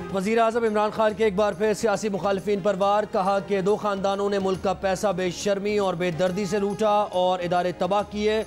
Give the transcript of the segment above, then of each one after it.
वज़ीर आज़म इमरान खान के एक बार फिर सियासी मुखालिफिन पर वार। कहा कि दो खानदानों ने मुल्क का पैसा बेशर्मी और बेदर्दी से लूटा और इदारे तबाह किए।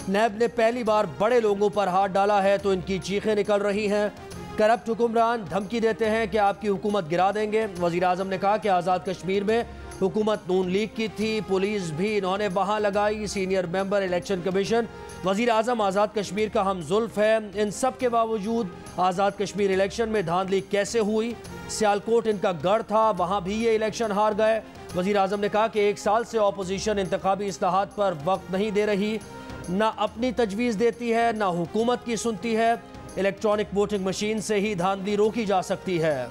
नैब ने पहली बार बड़े लोगों पर हाथ डाला है तो इनकी चीखें निकल रही हैं। करप्ट हुक्मरान धमकी देते हैं कि आपकी हुकूमत गिरा देंगे। वज़ीर आज़म ने कहा कि आज़ाद कश्मीर में हुकूमत नून लीग की थी, पुलिस भी इन्होंने वहाँ लगाई। सीनियर मेंबर इलेक्शन कमीशन वज़ीर आज़म आज़ाद कश्मीर का हम जुल्फ है। इन सब के बावजूद आज़ाद कश्मीर इलेक्शन में धांधली कैसे हुई? सियालकोट इनका गढ़ था, वहाँ भी ये इलेक्शन हार गए। वज़ीर आज़म ने कहा कि 1 साल से ऑपोजिशन इंतखाबी इस्लाहात पर वक्त नहीं दे रही, ना अपनी तजवीज़ देती है, ना हुकूमत की सुनती है। इलेक्ट्रॉनिक वोटिंग मशीन से ही धांधली रोकी जा सकती है।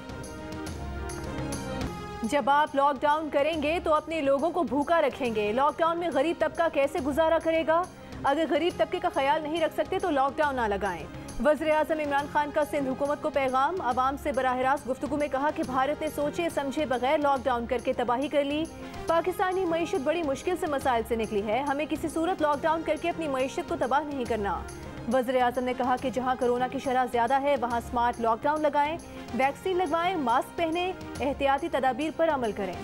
जब आप लॉकडाउन करेंगे तो अपने लोगों को भूखा रखेंगे। लॉकडाउन में गरीब तबका कैसे गुजारा करेगा? अगर गरीब तबके का ख्याल नहीं रख सकते तो लॉकडाउन ना लगाएं। वज़ीर आज़म इमरान खान का सिंध हुकूमत को पैगाम। आवाम से बराह रास्त गुफ्तगू में कहा कि भारत ने सोचे समझे बगैर लॉकडाउन करके तबाही कर ली। पाकिस्तानी मईशत बड़ी मुश्किल से मसाइल से निकली है, हमें किसी सूरत लॉकडाउन करके अपनी मईशत को तबाह नहीं करना। वज़ीर आज़म ने कहा कि जहाँ कोरोना की शरह ज़्यादा है वहाँ स्मार्ट लॉकडाउन लगाएं, वैक्सीन लगवाएं, मास्क पहने, एहतियाती तदाबीर पर अमल करें।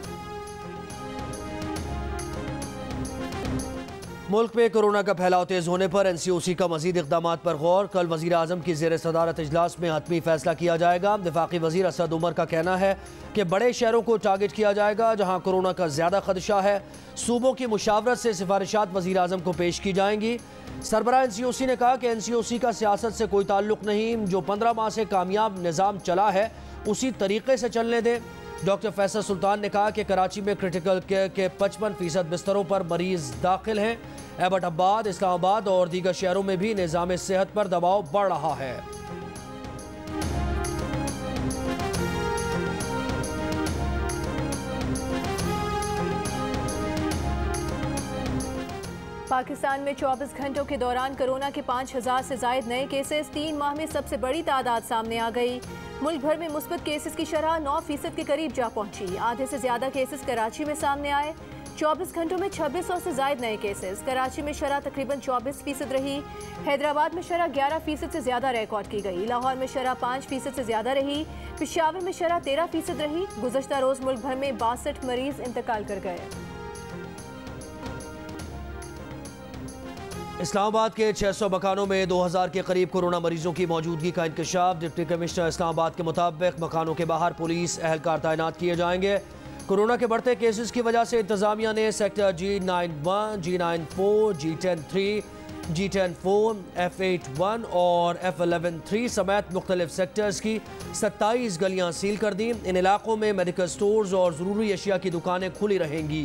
मुल्क में कोरोना का फैलाव तेज होने पर NCOC का मजीद इक़दाम पर गौर। कल वज़ीर आज़म की ज़ेर सदारत इजलास में हतमी फैसला किया जाएगा। वफाकी वज़ीर असद उमर का कहना है कि बड़े शहरों को टारगेट किया जाएगा जहाँ कोरोना का ज़्यादा खदशा है। सूबों की मुशावरत से सिफारिशात वज़ीर आज़म को पेश की जाएंगी। सरबराह NCOC ने कहा कि NCOC का सियासत से कोई ताल्लुक़ नहीं, जो 15 माह से कामयाब निज़ाम चला है उसी तरीके से चलने दें। डॉक्टर फैसल सुल्तान ने कहा कि कराची में क्रिटिकल केयर के 55% बिस्तरों पर मरीज दाखिल हैं। एबटाबाद, इस्लामाबाद और दीगर शहरों में भी निज़ाम सेहत पर दबाव बढ़ रहा है। पाकिस्तान में 24 घंटों के दौरान कोरोना के 5000 से ज़ायद नए केसेस। 3 माह में सबसे बड़ी तादाद सामने आ गई। मुल्क भर में मुस्बत केसेस की शरह 9% के करीब जा पहुंची। आधे से ज़्यादा केसेस कराची में सामने आए। 24 घंटों में 2600 से ज़ायद नए केसेस। कराची में शरह तकरीबन 24% रही। हैदराबाद में शरह 11% से ज़्यादा रिकॉर्ड की गई। लाहौर में शरह 5% से ज़्यादा रही। पेशावर में शरह 13% रही। गुज़श्ता रोज़ मुल्क भर में 62 मरीज इंतकाल कर गए। इस्लामाबाद के 600 मकानों में 2000 के करीब कोरोना मरीजों की मौजूदगी का इंकशाफ। डिप्टी कमिश्नर इस्लामाबाद के मुताबिक मकानों के बाहर पुलिस एहलकार तैनात किए जाएंगे। कोरोना के बढ़ते केसेस की वजह से इंतजामिया ने sector G91, G94, G103, G104, F81 और F113 समेत मुख्तलिफ सेक्टर्स की 27 गलियां सील कर दी। इन इलाकों में मेडिकल स्टोर्स और ज़रूरी अशिया की दुकानें खुली रहेंगी।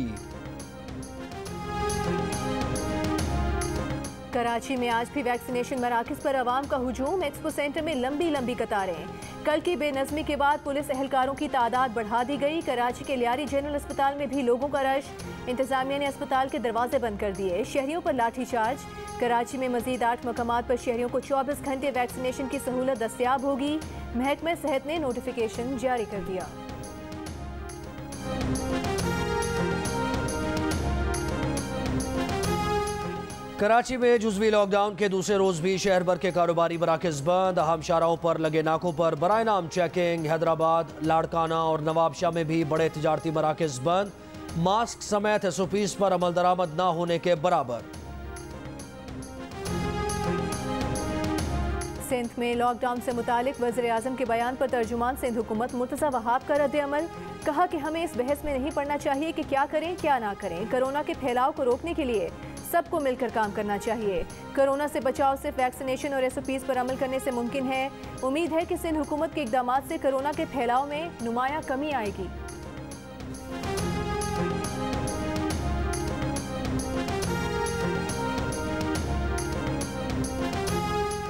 कराची में आज भी वैक्सीनेशन मराकज़ पर आवाम का हुजूम। एक्सपो सेंटर में लंबी लंबी कतारें। कल की बेनज़मी के बाद पुलिस एहलकारों की तादाद बढ़ा दी गई। कराची के लियारी जनरल अस्पताल में भी लोगों का रश। इंतजामिया ने अस्पताल के दरवाजे बंद कर दिए। शहरियों पर लाठीचार्ज। कराची में मजीद 8 मकामात पर शहरियों को 24 घंटे वैक्सीनेशन की सहूलत दस्तयाब होगी। महकमा सेहत ने नोटिफिकेशन जारी कर दिया। कराची में जुज़वी लॉकडाउन के दूसरे रोज़ भी शहर भर के कारोबारी मराकज़ बंद। अहम शाहराहों पर लगे नाकों पर बराए नाम चेकिंग। हैदराबाद, लाड़काना और नवाबशाह में भी बड़े तिजारती मराकज़ बंद। मास्क समेत SOPs पर अमल दरामद ना होने के बराबर। सिंध में लॉकडाउन से मुतालिक वज़ीर आज़म के बयान पर तर्जुमान सिंध हुकूमत मुर्तज़ा वहाब का रद्द अमल। कहा कि हमें इस बहस में नहीं पड़ना चाहिए कि क्या करें क्या ना करें। कोरोना के फैलाव को रोकने के लिए सबको मिलकर काम करना चाहिए। कोरोना से बचाव सिर्फ वैक्सीनेशन और SOPs पर अमल करने से मुमकिन है। उम्मीद है कि सिंध हुकूमत के इक़दामात से कोरोना के फैलाव में नुमाया कमी आएगी।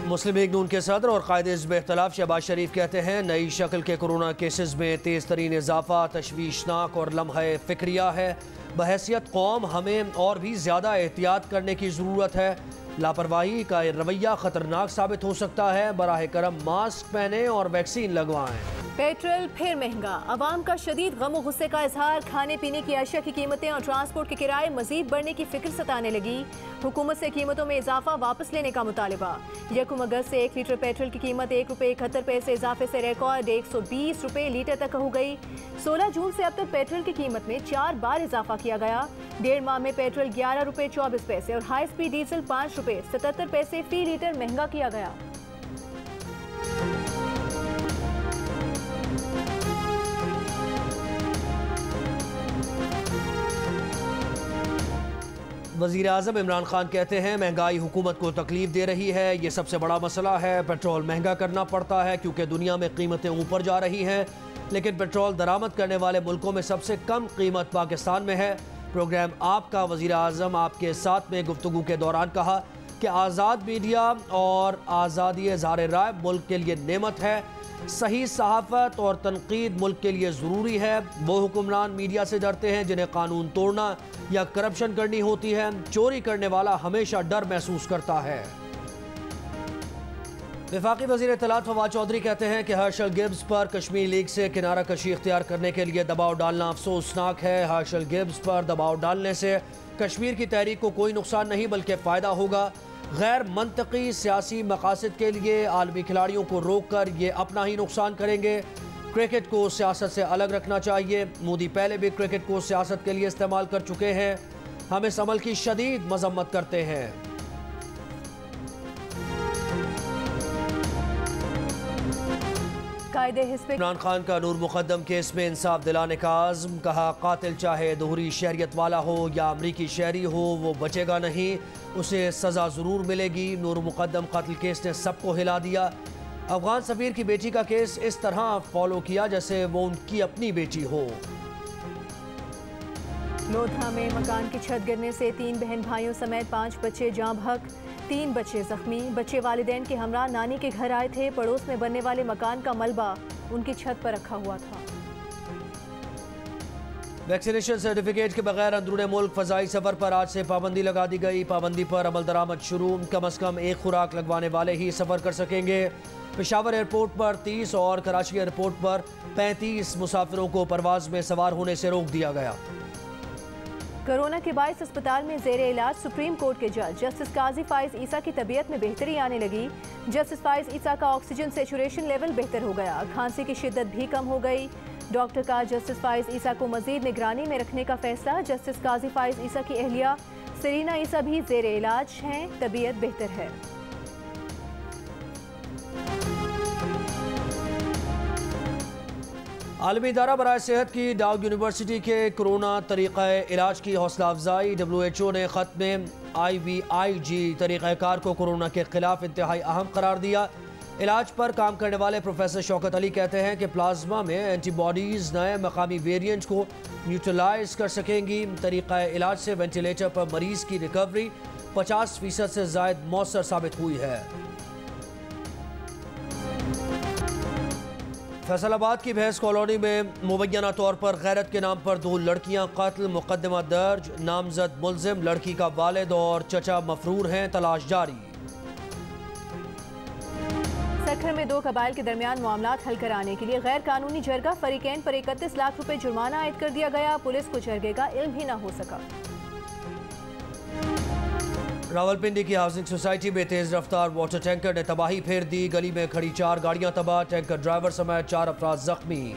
मुस्लिम लीग नून के सदर और कायदे हिज़्ब इख्तिलाफ शहबाज शरीफ कहते हैं नई शक्ल के कोरोना केसेस में तेज़ तरीन इजाफा तशवीशनाक और लम्हे फ़िक्रिया है। बहैसियत कौम हमें और भी ज़्यादा एहतियात करने की ज़रूरत है। लापरवाही का रवैया ख़तरनाक साबित हो सकता है। बराह करम मास्क पहने और वैक्सीन लगवाएं। पेट्रोल फिर महंगा, अवाम का शदीद गम और गुस्से का इजहार। खाने पीने की अशिया की कीमतें और ट्रांसपोर्ट के किराए मजीद बढ़ने की फिक्र सताने लगी। हुकूमत से कीमतों में इजाफा वापस लेने का मुतालबा। 1 अगस्त से 1 लीटर पेट्रोल की कीमत ₹1.71 इजाफे से रिकॉर्ड ₹120 लीटर तक हो गई। 16 जून से अब तक पेट्रोल की कीमत में 4 बार इजाफा किया गया। 1.5 माह में पेट्रोल ₹11.24 और हाई स्पीड डीजल ₹5.77 फी लीटर महंगा किया गया। वज़ीर आज़म इमरान खान कहते हैं महंगाई हुकूमत को तकलीफ दे रही है, ये सबसे बड़ा मसला है। पेट्रोल महंगा करना पड़ता है क्योंकि दुनिया में कीमतें ऊपर जा रही हैं, लेकिन पेट्रोल दरामद करने वाले मुल्कों में सबसे कम कीमत पाकिस्तान में है। प्रोग्राम आपका वज़ीर आज़म आपके साथ में गुफ्तगू के दौरान कहा कि आज़ाद मीडिया और आज़ादी इज़हार राय मुल्क के लिए नेमत है। सही सहाफ़त और तनकीद मुल्क के लिए ज़रूरी है। वो हुक्मरान मीडिया से डरते हैं जिन्हें कानून तोड़ना या करप्शन करनी होती है। चोरी करने वाला हमेशा डर महसूस करता है। वफाकी वज़ीर इत्तलात फवाद चौधरी कहते हैं कि हर्षल गिब्स पर कश्मीर लीग से किनारा कशी इख्तियार करने के लिए दबाव डालना अफसोसनाक है। हर्षल गिब्स पर दबाव डालने से कश्मीर की तहरीक को कोई नुकसान नहीं बल्कि फ़ायदा होगा। गैर मंतकी सियासी मकासद के लिए आलमी खिलाड़ियों को रोक कर ये अपना ही नुकसान करेंगे। क्रिकेट को सियासत से अलग रखना चाहिए। मोदी पहले भी क्रिकेट को सियासत के लिए इस्तेमाल कर चुके हैं। हम इस अमल की शदीद मजम्मत करते हैं। इमरान खान का नूर मुकद्दम केस में इंसाफ दिलाने का आज़म। कहा कातिल चाहे दोहरी शहरियत वाला हो या अमरीकी शहरी हो वो बचेगा नहीं, उसे सज़ा ज़रूर मिलेगी। नूर मुकद्दम कत्ल केस ने सबको हिला दिया। अफगान सफ़ीर की बेटी का केस इस तरह फॉलो किया जैसे वो उनकी अपनी बेटी हो। लोधा में मकान की छत गिरने से 3 बहन भाइयों समेत 5 बच्चे जाँ बहक, 3 बच्चे जख्मी। बच्चे वालिदैन के हमरा नानी के घर आए थे। पड़ोस में बनने वाले मकान का मलबा उनकी छत पर रखा हुआ था। वैक्सीनेशन सर्टिफिकेट के बगैर अंदरूनी मुल्क फ़ज़ाई सफ़र पर आज से पाबंदी लगा दी गई। पाबंदी पर अमल दरामद शुरू। कम अज़ कम 1 खुराक लगवाने वाले ही सफ़र कर सकेंगे। पेशावर एयरपोर्ट पर 30 और कराची एयरपोर्ट पर 35 मुसाफिरों को परवाज़ में सवार होने से रोक दिया गया। कोरोना के बायस अस्पताल में ज़ेरे इलाज सुप्रीम कोर्ट के जज जस्टिस काजी फाइज ईसा की तबीयत में बेहतरी आने लगी। जस्टिस फाइज ईसा का ऑक्सीजन सेचुरेशन लेवल बेहतर हो गया। खांसी की शिद्दत भी कम हो गई। डॉक्टर का जस्टिस फाइज ईसा को मजीद निगरानी में रखने का फैसला। जस्टिस काजी फाइज ईसा की अहलिया सरीना ईसा भी ज़ेरे इलाज हैं, तबीयत बेहतर है। आलमी इदारा बराए सेहत की डाउग यूनिवर्सिटी के कोरोना तरीक़ा इलाज की हौसला अफजाई। WHO ने ख़त में IVIG तरीक़ाकार को कोरोना के ख़िलाफ़ इंतहाई अहम करार दिया। इलाज पर काम करने वाले प्रोफेसर शौकत अली कहते हैं कि प्लाज्मा में एंटीबॉडीज़ नए मकामी वेरिएंट को न्यूट्रलाइज कर सकेंगी। तरीक़ा इलाज से वेंटिलेटर पर मरीज़ की रिकवरी 50% से ज़ायद मौसर साबित हुई है। फैसलाबाद की भैंस कॉलोनी में मुबैना तौर पर गैरत के नाम पर 2 लड़कियां कत्ल, मुकदमा दर्ज। नामजद मुलजिम लड़की का वालिद और चचा मफरूर हैं, तलाश जारी। सखर में 2 कबाइल के दरमियान मामलात हल कराने के लिए गैर कानूनी जरगा फरीकैन पर 31 लाख रुपए जुर्माना आयद कर दिया गया। पुलिस को जरगे का इल्म ही न हो सका। रावलपिंडी की हाउसिंग सोसाइटी में तेज रफ्तार वाटर टैंकर ने तबाही फेर दी। गली में खड़ी 4 गाड़ियां तबाह, टैंकर ड्राइवर समेत 4 अफराद जख्मी।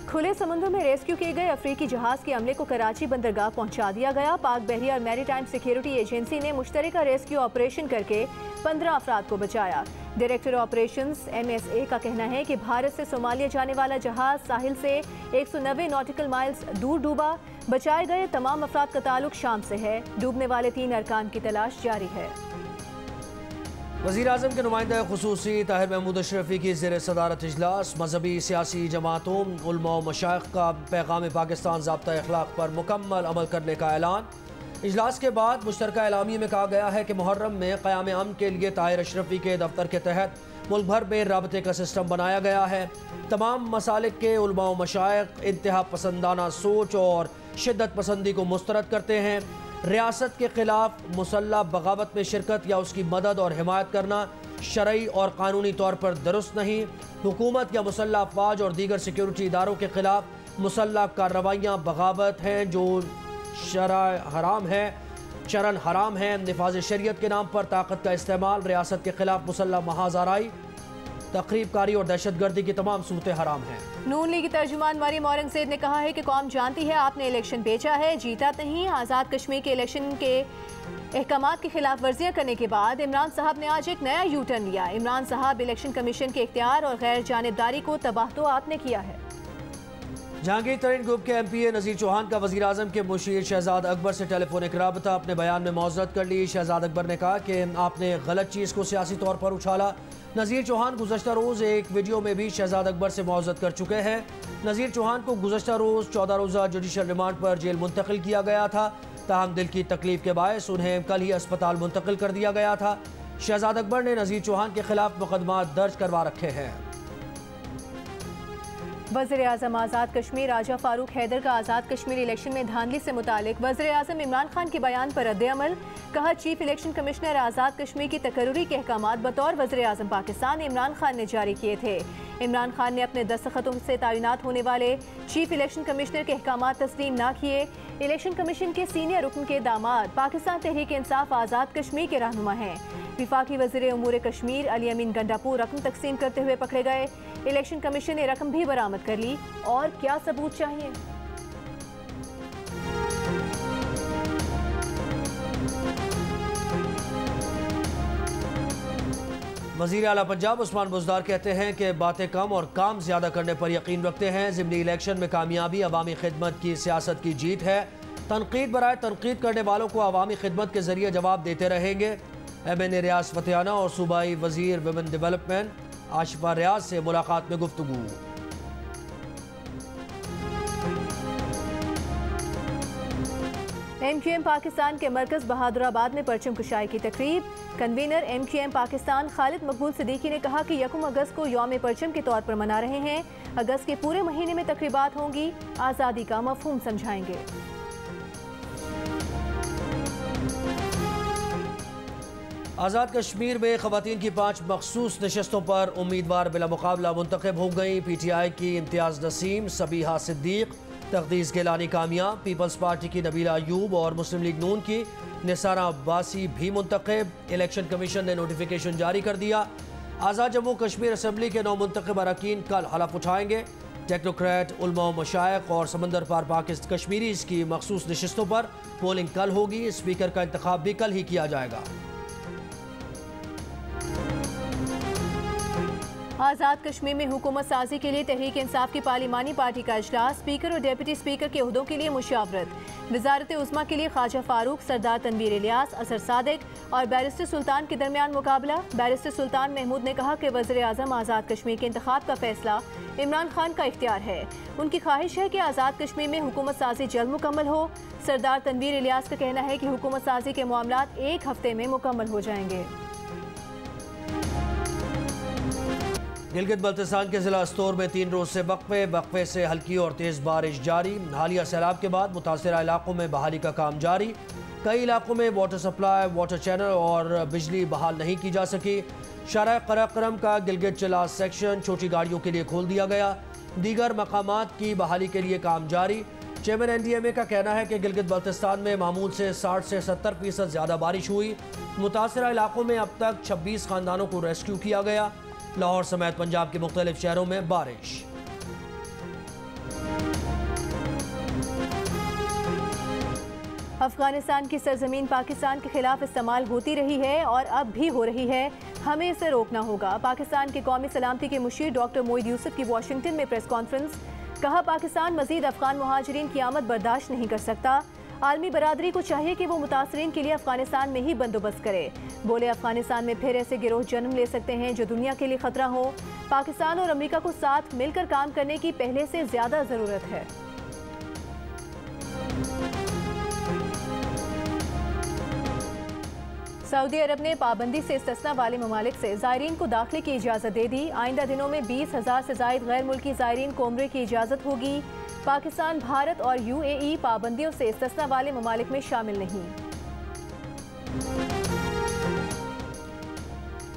खुले समुद्र में रेस्क्यू किए गए अफ्रीकी जहाज के अमले को कराची बंदरगाह पहुंचा दिया गया। पाक बहरिया और मैरीटाइम सिक्योरिटी एजेंसी ने मुश्तरका रेस्क्यू ऑपरेशन करके 15 अफराद को बचाया। डायरेक्टर ऑपरेशंस MSA का कहना है कि भारत से सोमालिया जाने वाला जहाज साहिल से 190 नॉटिकल माइल्स दूर डूबा। बचाए गए तमाम अफराद का ताल्लुक शाम से है। डूबने वाले 3 अरकान की तलाश जारी है। वज़ीर आज़म के नुमाइंदा खुसूसी ताहिर महमूद अशरफी की ज़ेर सदारत इजलास। मजहबी सियासी जमातों उलमा व मशाइख का पैगाम पाकिस्तान ज़ाब्ता अखलाक पर मुकम्मल अमल करने का ऐलान। इजलास के बाद मुश्तरका एलामिया में कहा गया है कि मुहर्रम में क़याम अमन के लिए ताहिर अशरफी के दफ्तर के तहत मुल्क भर में राबते का सिस्टम बनाया गया है। तमाम मसालिक के उलमा व मशाइख इंतहा पसंदाना सोच और शिद्दत पसंदी को मुस्तरद करते हैं। रियासत के खिलाफ मुसल्लह बगावत में शिरकत या उसकी मदद और हिमायत करना शरई और कानूनी तौर पर दुरुस्त नहीं। हुकूमत या मुसल्लह अफवाज और दीगर सिक्योरिटी इदारों के खिलाफ मुसल्लह कार्रवाइयाँ बगावत हैं जो शरन हराम है। निफाज शरीयत के नाम पर ताकत का इस्तेमाल, रियासत के खिलाफ मुसल्लह महाजराई, तकरीबकारी और दहशतगर्दी की तमाम सूरतें हराम हैं। नून लीग की तर्जुमान मरियम औरंगजेब ने कहा है कि कौम जानती है आपने इलेक्शन बेचा है, जीता नहीं। आज़ाद कश्मीर के इलेक्शन के अहकामात की खिलाफ वर्जियाँ करने के बाद इमरान साहब ने आज एक नया यू टर्न लिया। इमरान साहब इलेक्शन कमीशन के इख्तियार और गैर जानिबदारी को तबाह तो आपने किया है। जहांगीर तरीन ग्रुप के MPA नज़ीर चौहान का वज़ीर आज़म के मुशीर शहजाद अकबर से टेलीफोनिक राबता। अपने बयान में मौज़रत कर ली। शहजाद अकबर ने कहा कि आपने गलत चीज़ को सियासी तौर पर उछाला। नज़ीर चौहान गुज़श्ता रोज़ एक वीडियो में भी शहजाद अकबर से मौज़रत कर चुके हैं। नज़ीर चौहान को गुज़श्ता रोज़ 14 रोज़ा जुडिशल रिमांड पर जेल मुंतकिल किया गया था। ताहम दिल की तकलीफ के बायस उन्हें कल ही अस्पताल मुंतकिल कर दिया गया था। शहजाद अकबर ने नज़ीर चौहान के खिलाफ मुकदमा दर्ज करवा रखे हैं। वज़ीर आज़म आज़ाद कश्मीर राजा फारूक हैदर का आज़ाद कश्मीर इलेक्शन में धांधली से मुतालिक वज़ीर आज़म इमरान खान के बयान पर रद्द-ए-अमल। कहा, chief election commissioner Azad Kashmir की तकर्रुरी के अहकामात बतौर वज़ीर आज़म पाकिस्तान इमरान खान ने जारी किए थे। इमरान खान ने अपने दस्तखतों से तैनात होने वाले चीफ इलेक्शन कमिश्नर के अहकामात तस्लीम न किए। इलेक्शन कमीशन के सीनियर रुकन के दामाद पाकिस्तान तहरीक इंसाफ आज़ाद कश्मीर के रहनुमा हैं। विफाकी वज़ीर उमूर कश्मीर अली अमीन गंडापुर रकम तकसीम करते हुए पकड़े गए। इलेक्शन कमीशन ने रकम भी बरामद कर ली। और क्या सबूत चाहिए? वज़ीर आला पंजाब उस्मान बुज़दार कहते हैं कि बातें कम और काम ज़्यादा करने पर यकीन रखते हैं। ज़िमनी इलेक्शन में कामयाबी अवामी खिदमत की सियासत की जीत है। तनकीद बराए तनकीद करने वालों को अवामी खिदमत के ज़रिए जवाब देते रहेंगे। MNA रियाज फतेहाना और सूबाई वज़ीर विमेन डेवलपमेंट आशिफा रियाज से मुलाकात में गुफ्तगू। MQM पाकिस्तान के मरकज़ बहादुराबाद में परचम कुशाई की तकरीब। कन्वीनर MQM पाकिस्तान खालिद मकबूल सिद्दीकी ने कहा कि 1 अगस्त को यौम परचम के तौर पर मना रहे हैं। अगस्त के पूरे महीने में तकरीबात होंगी। आज़ादी का मफहूम समझाएंगे। आज़ाद कश्मीर में ख़वातीन की 5 मखसूस नशस्तों पर उम्मीदवार बिला मुकाबला मुंतखब हो गई। PTI की इम्तियाज़ नसीम, सबीहा सिद्दीक, तक़दीस गिलानी कामयाब। पीपल्स पार्टी की नबीला अयूब और मुस्लिम लीग नून की निसारा अब्बासी भी मुंतखब। इलेक्शन कमीशन ने नोटिफिकेशन जारी कर दिया। आज़ाद जम्मू कश्मीर असम्बली के 9 मुंतखब अरकान कल हलफ उठाएंगे। टेक्नोक्रेट, उलमा, मशाइख और समंदर पार पाकिस्तान कश्मीरीज़ की मखसूस नशस्तों पर पोलिंग कल होगी। स्पीकर का इंतखाब भी कल ही किया जाएगा। आज़ाद कश्मीर में हुकूमत साजी के लिए तहरीक इंसाफ की पार्लिमानी पार्टी का इजलास। स्पीकर और डिप्टी स्पीकर के ओहदों के लिए मुशावरत। वजारत उज़्मा के लिए ख्वाजा फारूक, सरदार तनवीर इलियास, असर सादिक और बैरिस्टर सुल्तान के दरमियान मुकाबला। बैरिस्टर सुल्तान महमूद ने कहा कि वज़ीर आज़म आज़ाद कश्मीर के इंतखाब का फैसला इमरान खान का इख्तियार है। उनकी ख्वाहिश है कि आज़ाद कश्मीर में हुकूमत साजी जल्द मुकम्मल हो। सरदार तनवीर इलियास का कहना है कि हुकूमत साजी के मामलात 1 हफ्ते में मुकम्मल हो जाएंगे। गिलगित बल्तिस्तान के जिला अस्तोर में 3 रोज से वक्फे से हल्की और तेज़ बारिश जारी। हालिया सैलाब के बाद मुतासरा इलाकों में बहाली का काम जारी। कई इलाकों में वाटर सप्लाई, वाटर चैनल और बिजली बहाल नहीं की जा सकी। शारा कराक्रम का गिलगित चिला सेक्शन छोटी गाड़ियों के लिए खोल दिया गया। दीगर मकामात की बहाली के लिए काम जारी। चेयरमैन NDMA का कहना है कि गिलगित बल्तिस्तान में मामूल से 60 से 70% ज़्यादा बारिश हुई। मुतासरा इलाकों में अब तक 26 खानदानों को रेस्क्यू किया गया। लाहौर समेत पंजाब के मुख्तलिफ शहरों में बारिश। अफगानिस्तान की सरजमीन पाकिस्तान के खिलाफ इस्तेमाल होती रही है और अब भी हो रही है। हमें इसे रोकना होगा। पाकिस्तान के कौमी सलामती के मुशीर डॉक्टर मोईद यूसुफ की वाशिंगटन में प्रेस कॉन्फ्रेंस। कहा, पाकिस्तान मजीद अफगान मुहाजिरीन की आमद बर्दाश्त नहीं कर सकता। आलमी बरादरी को चाहिए कि वो मुतासरीन के लिए अफगानिस्तान में ही बंदोबस्त करे। बोले, अफगानिस्तान में फिर ऐसे गिरोह जन्म ले सकते हैं जो दुनिया के लिए खतरा हो। पाकिस्तान और अमेरिका को साथ मिलकर काम करने की पहले से ज्यादा जरूरत है। सऊदी अरब ने पाबंदी से इस्तिस्ना वाले ममालिक से ज़ायरीन को दाखिले की इजाज़त दे दी। आइंदा दिनों में 20,000 से ज़ायद गैर मुल्की ज़ायरीन को उम्रे की इजाज़त होगी। पाकिस्तान, भारत और UAE पाबंदियों से इस्तिस्ना वाले ममालिक में शामिल नहीं।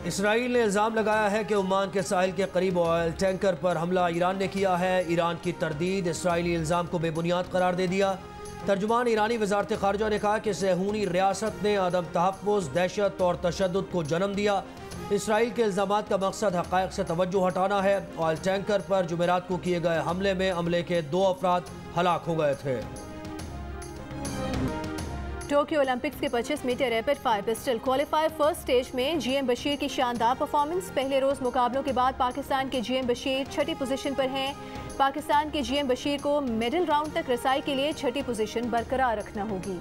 इसराइल ने इल्ज़ाम लगाया है कि ओमान के साहिल के करीब ऑयल टैंकर पर हमला ईरान ने किया है। ईरान की तरदीद इसराइली इल्ज़ाम को बेबुनियाद करार दे दिया। तर्जुमान ईरानी वजारत खारजा ने कहा कि सेहूनी रियासत ने आदम तहफ़्फ़ुज़, दहशत और तशद्दुद को जन्म दिया। इसराइल के इल्ज़ामात का मकसद हक़ाइक़ से तवज्जो हटाना है। ऑयल टैंकर पर जुमेरात को किए गए हमले में अमले के 2 अफराद हलाक हो गए थे। टोक्यो ओलंपिक्स के 25 metre rapid fire pistol qualifier first stage में जीएम बशीर की शानदार परफॉर्मेंस। पहले रोज मुकाबलों के बाद पाकिस्तान के जीएम बशीर छठी पोजीशन पर हैं। पाकिस्तान के जीएम बशीर को मिडिल राउंड तक रसाई के लिए छठी पोजीशन बरकरार रखना होगी।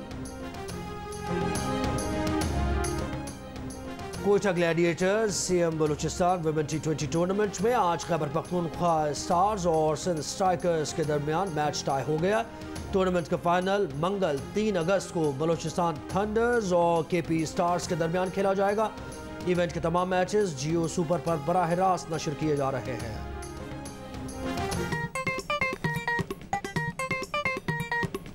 Quetta Gladiators CM Balochistan women T20 tournament में आज खैबर पख्तूनख्वा स्टार्स और सिंध स्ट्राइकर्स के दरमियान मैच टाई हो गया। टूर्नामेंट का फाइनल मंगल 3 अगस्त को बलूचिस्तान थंडर्स और KP स्टार्स के दरमियान खेला जाएगा। इवेंट के तमाम मैचेस जियो सुपर पर बराह रास्त नशर किए जा रहे हैं।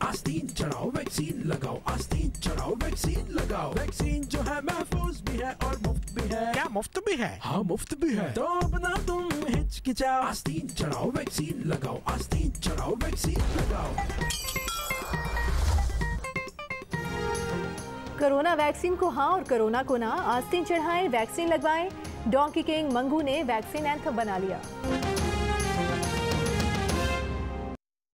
आस्तीन चढ़ाओ वैक्सीन लगाओ, आस्तीन चढ़ाओ वैक्सीन लगाओ। वैक्सीन जो है महफूज भी है और मुफ्त भी है। क्या मुफ्त भी है? हाँ मुफ्त भी है, तो अब ना तुम हिचकिचाओ। आस्तीन चढ़ाओ वैक्सीन लगाओ, आस्तीन चढ़ाओ वैक्सीन लगाओ। कोरोना वैक्सीन को हाँ और कोरोना को ना, आस्तीन चढ़ाएं, वैक्सीन लगवाएं। डोंकी किंग मंगू ने वैक्सीन एंथम बना लिया।